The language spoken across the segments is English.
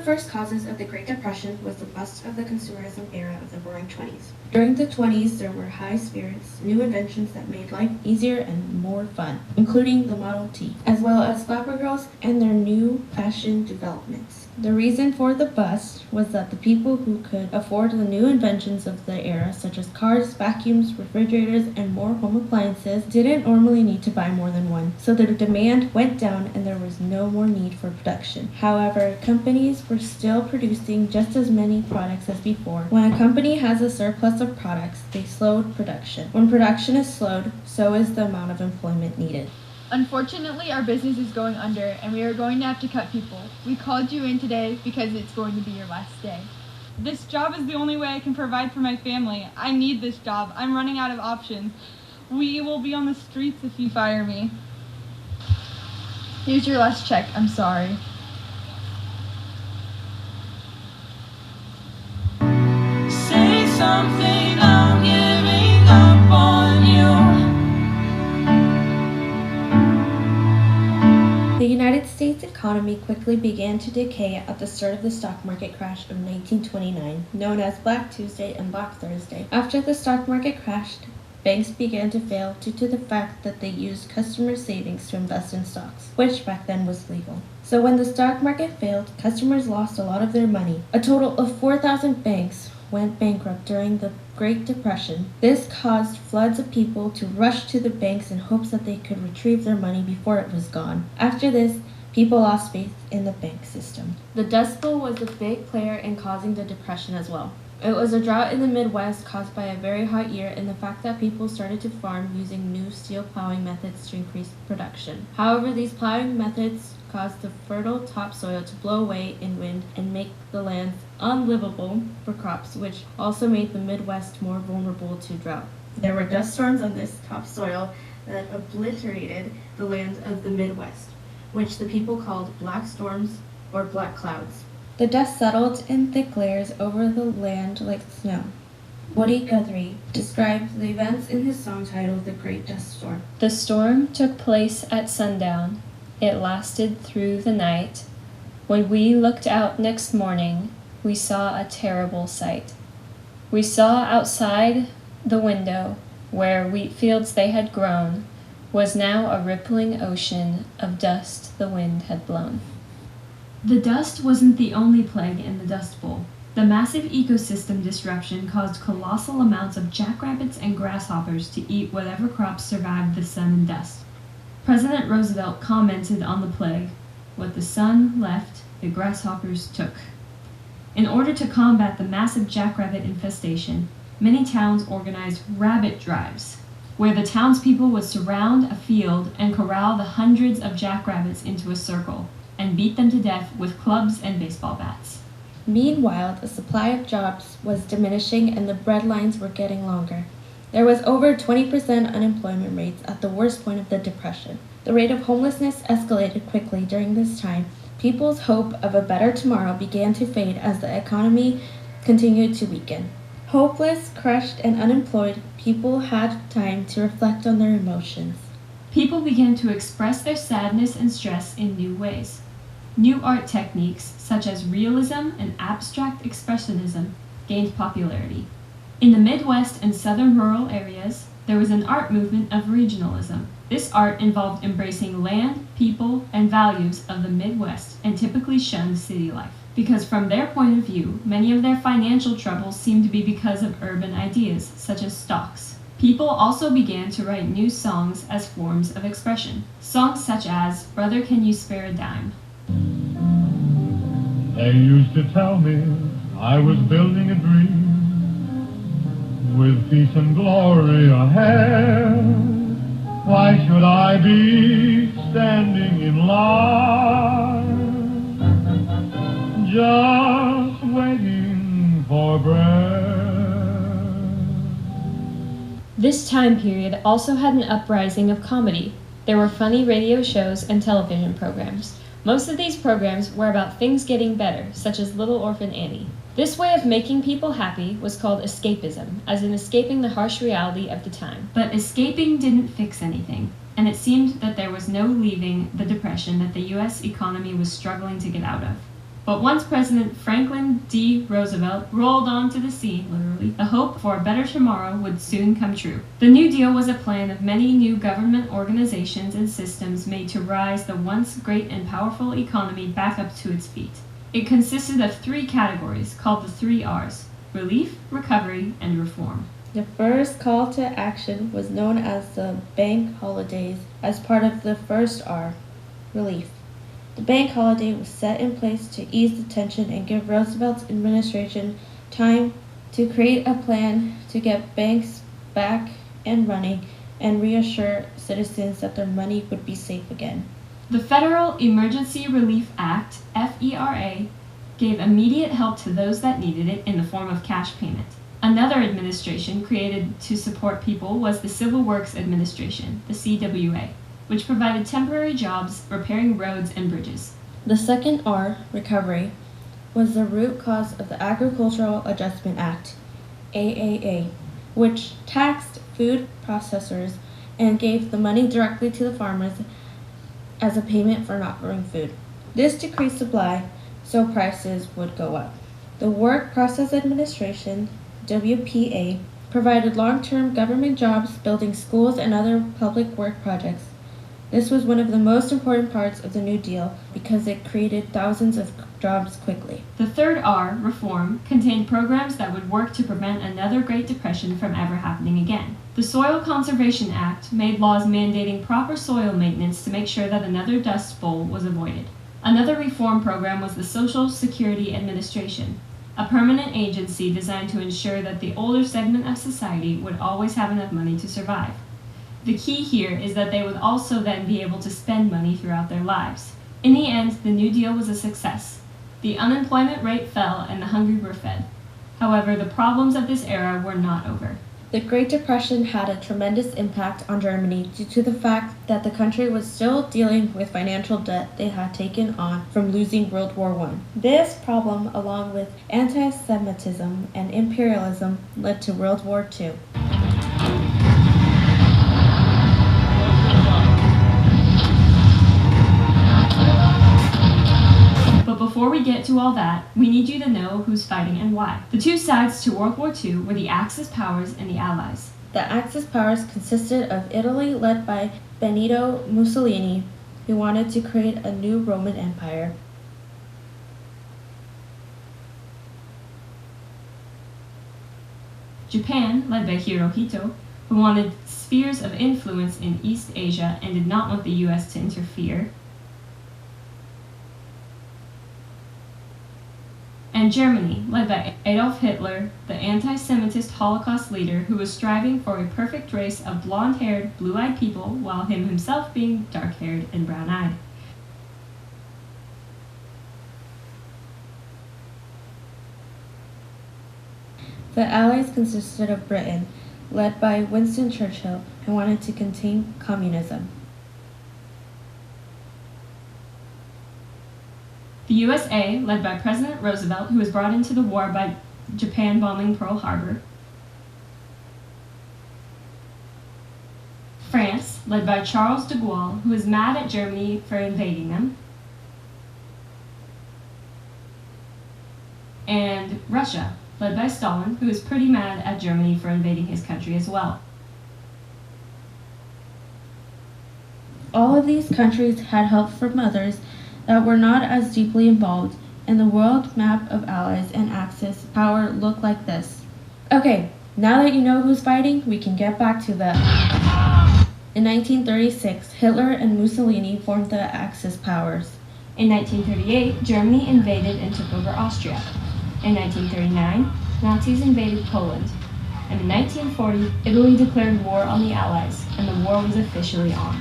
first causes of the Great Depression was the bust of the consumerism era of the Roaring '20s. During the '20s, there were high spirits, new inventions that made life easier and more fun, including the Model T, as well as flapper girls and their new fashion developments. The reason for the bust was that the people who could afford the new inventions of the era, such as cars, vacuums, refrigerators, and more home appliances, didn't normally need to buy more than one, so the demand went down and there was no more need for production. However, companies were still producing just as many products as before. When a company has a surplus of products, they slowed production. When production is slowed, so is the amount of employment needed. Unfortunately, our business is going under and we are going to have to cut people. We called you in today because it's going to be your last day. This job is the only way I can provide for my family. I need this job. I'm running out of options. We will be on the streets if you fire me. Here's your last check. I'm sorry. Say something, I'm giving up on you. The United States economy quickly began to decay at the start of the stock market crash of 1929, known as Black Tuesday and Black Thursday. After the stock market crashed, banks began to fail due to the fact that they used customer savings to invest in stocks, which back then was legal. So when the stock market failed, customers lost a lot of their money. A total of 4,000 banks went bankrupt during the Great Depression. This caused floods of people to rush to the banks in hopes that they could retrieve their money before it was gone. After this, people lost faith in the bank system. The Dust Bowl was a big player in causing the Depression as well. It was a drought in the Midwest caused by a very hot year and the fact that people started to farm using new steel plowing methods to increase production. However, these plowing methods caused the fertile topsoil to blow away in wind and make the lands unlivable for crops, which also made the Midwest more vulnerable to drought. There were dust storms on this topsoil that obliterated the land of the Midwest, which the people called black storms or black clouds. The dust settled in thick layers over the land like snow. Woody Guthrie described the events in his song titled The Great Dust Storm. The storm took place at sundown. It lasted through the night. When we looked out next morning, we saw a terrible sight. We saw outside the window, where wheat fields they had grown, was now a rippling ocean of dust the wind had blown. The dust wasn't the only plague in the Dust Bowl. The massive ecosystem disruption caused colossal amounts of jackrabbits and grasshoppers to eat whatever crops survived the sun and dust. President Roosevelt commented on the plague, "What the sun left, the grasshoppers took." In order to combat the massive jackrabbit infestation, many towns organized rabbit drives, where the townspeople would surround a field and corral the hundreds of jackrabbits into a circle and beat them to death with clubs and baseball bats. Meanwhile, the supply of jobs was diminishing and the breadlines were getting longer. There was over 20% unemployment rates at the worst point of the Depression. The rate of homelessness escalated quickly during this time. People's hope of a better tomorrow began to fade as the economy continued to weaken. Hopeless, crushed, and unemployed, people had time to reflect on their emotions. People began to express their sadness and stress in new ways. New art techniques, such as realism and abstract expressionism, gained popularity. In the Midwest and southern rural areas, there was an art movement of regionalism. This art involved embracing land, people, and values of the Midwest and typically shunned city life, because from their point of view, many of their financial troubles seemed to be because of urban ideas, such as stocks. People also began to write new songs as forms of expression. Songs such as "Brother, Can You Spare a Dime?" They used to tell me I was building a dream with peace and glory ahead. Why should I be standing in line, just waiting for bread? This time period also had an uprising of comedy. There were funny radio shows and television programs. Most of these programs were about things getting better, such as Little Orphan Annie. This way of making people happy was called escapism, as in escaping the harsh reality of the time. But escaping didn't fix anything, and it seemed that there was no leaving the depression that the U.S. economy was struggling to get out of. But once President Franklin D. Roosevelt rolled onto the scene, literally, the hope for a better tomorrow would soon come true. The New Deal was a plan of many new government organizations and systems made to rise the once great and powerful economy back up to its feet. It consisted of 3 categories called the 3 R's: relief, recovery, and reform. The first call to action was known as the bank holidays as part of the first R, relief. The bank holiday was set in place to ease the tension and give Roosevelt's administration time to create a plan to get banks back and running and reassure citizens that their money would be safe again. The Federal Emergency Relief Act, FERA, gave immediate help to those that needed it in the form of cash payment. Another administration created to support people was the Civil Works Administration, the CWA, which provided temporary jobs repairing roads and bridges. The second R, recovery, was the root cause of the Agricultural Adjustment Act, AAA, which taxed food processors and gave the money directly to the farmers as a payment for not growing food. This decreased supply, so prices would go up. The Work Process Administration, WPA, provided long-term government jobs building schools and other public work projects. This was one of the most important parts of the New Deal because it created thousands of jobs quickly. The third R, reform, contained programs that would work to prevent another Great Depression from ever happening again. The Soil Conservation Act made laws mandating proper soil maintenance to make sure that another Dust Bowl was avoided. Another reform program was the Social Security Administration, a permanent agency designed to ensure that the older segment of society would always have enough money to survive. The key here is that they would also then be able to spend money throughout their lives. In the end, the New Deal was a success. The unemployment rate fell and the hungry were fed. However, the problems of this era were not over. The Great Depression had a tremendous impact on Germany due to the fact that the country was still dealing with financial debt they had taken on from losing World War I. This problem, along with anti-Semitism and imperialism, led to World War II. But before we get to all that, we need you to know who's fighting and why. The 2 sides to World War II were the Axis powers and the Allies. The Axis powers consisted of Italy, led by Benito Mussolini, who wanted to create a new Roman Empire. Japan, led by Hirohito, who wanted spheres of influence in East Asia and did not want the US to interfere. And Germany, led by Adolf Hitler, the anti-Semitist Holocaust leader who was striving for a perfect race of blonde-haired, blue-eyed people while himself being dark-haired and brown-eyed. The Allies consisted of Britain, led by Winston Churchill, who wanted to contain communism. The USA, led by President Roosevelt, who was brought into the war by Japan bombing Pearl Harbor. France, led by Charles de Gaulle, who was mad at Germany for invading them. And Russia, led by Stalin, who was pretty mad at Germany for invading his country as well. All of these countries had help from others that were not as deeply involved, and the world map of Allies and Axis power looked like this. Okay, now that you know who's fighting, we can get back to the... In 1936, Hitler and Mussolini formed the Axis powers. In 1938, Germany invaded and took over Austria. In 1939, Nazis invaded Poland. And in 1940, Italy declared war on the Allies, and the war was officially on.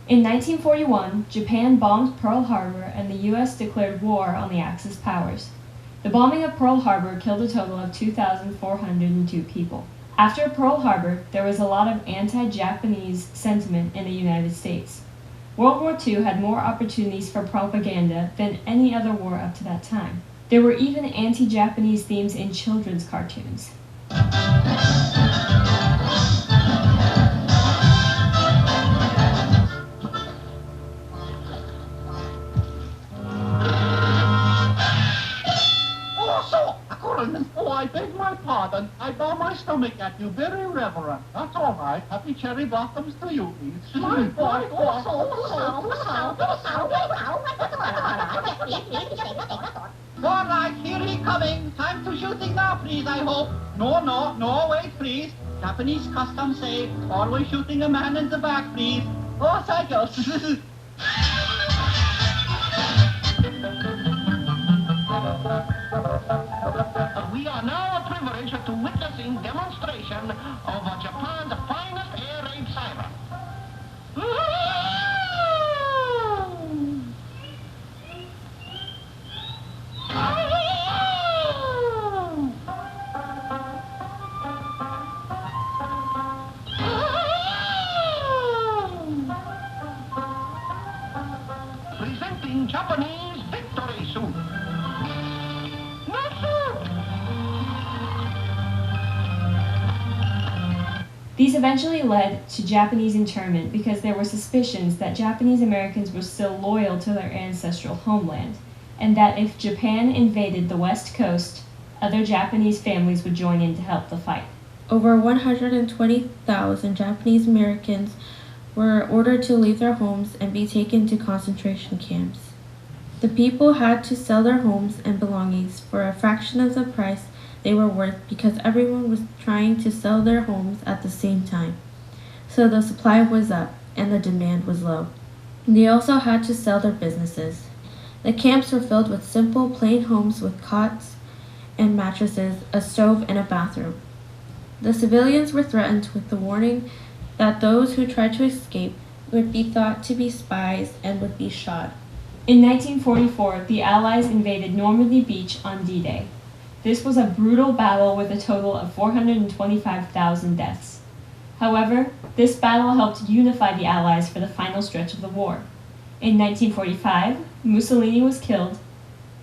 In 1941, Japan bombed Pearl Harbor and the US declared war on the Axis powers. The bombing of Pearl Harbor killed a total of 2,402 people. After Pearl Harbor, there was a lot of anti-Japanese sentiment in the United States. World War II had more opportunities for propaganda than any other war up to that time. There were even anti-Japanese themes in children's cartoons. pardon. I bow my stomach at you, very reverent. That's all right. Happy cherry blossoms to you, please. My boy, all right, here he coming. Time to shooting now, please, I hope. No, wait, please. Japanese customs say, always shooting a man in the back, please. Oh, psycho. We are now privileged to witnessing demonstration of Japan's finest air raid siren. Presenting Japanese victory suit. These eventually led to Japanese internment because there were suspicions that Japanese Americans were still loyal to their ancestral homeland, and that if Japan invaded the West Coast, other Japanese families would join in to help the fight. Over 120,000 Japanese Americans were ordered to leave their homes and be taken to concentration camps. The people had to sell their homes and belongings for a fraction of the price they were worth because everyone was trying to sell their homes at the same time. So the supply was up and the demand was low. They also had to sell their businesses. The camps were filled with simple, plain homes with cots and mattresses, a stove, and a bathroom. The civilians were threatened with the warning that those who tried to escape would be thought to be spies and would be shot. In 1944, the Allies invaded Normandy Beach on D-Day. This was a brutal battle with a total of 425,000 deaths. However, this battle helped unify the Allies for the final stretch of the war. In 1945, Mussolini was killed.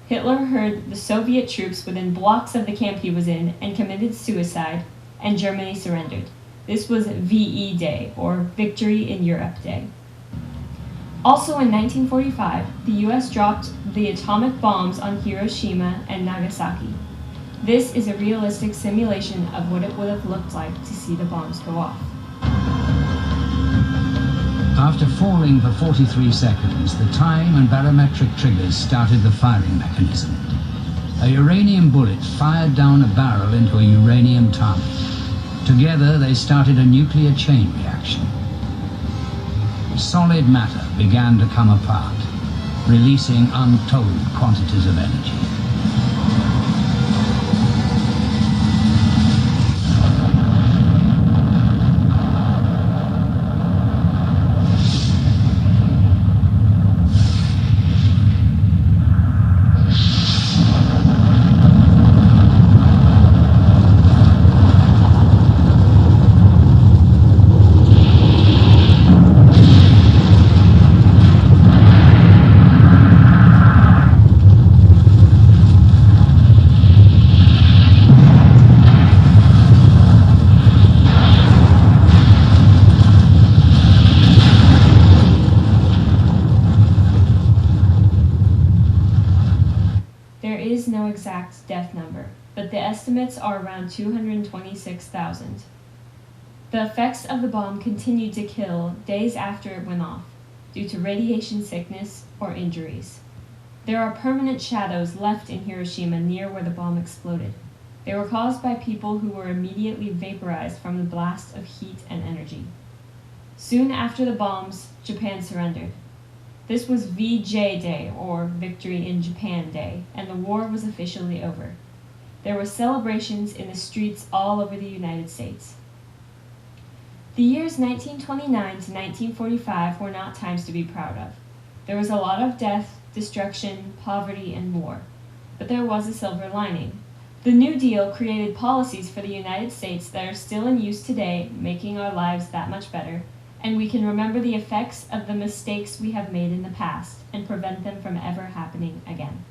Hitler herd the Soviet troops within blocks of the camp he was in and committed suicide, and Germany surrendered. This was VE Day, or Victory in Europe Day. Also in 1945, the US dropped the atomic bombs on Hiroshima and Nagasaki. This is a realistic simulation of what it would have looked like to see the bombs go off. After falling for 43 seconds, the time and barometric triggers started the firing mechanism. A uranium bullet fired down a barrel into a uranium target. Together, they started a nuclear chain reaction. Solid matter began to come apart, releasing untold quantities of energy. No exact death number, but the estimates are around 226,000. The effects of the bomb continued to kill days after it went off, due to radiation sickness or injuries. There are permanent shadows left in Hiroshima near where the bomb exploded. They were caused by people who were immediately vaporized from the blast of heat and energy. Soon after the bombs, Japan surrendered. This was VJ Day, or Victory in Japan Day, and the war was officially over. There were celebrations in the streets all over the United States. The years 1929 to 1945 were not times to be proud of. There was a lot of death, destruction, poverty, and war. But there was a silver lining. The New Deal created policies for the United States that are still in use today, making our lives that much better, and we can remember the effects of the mistakes we have made in the past and prevent them from ever happening again.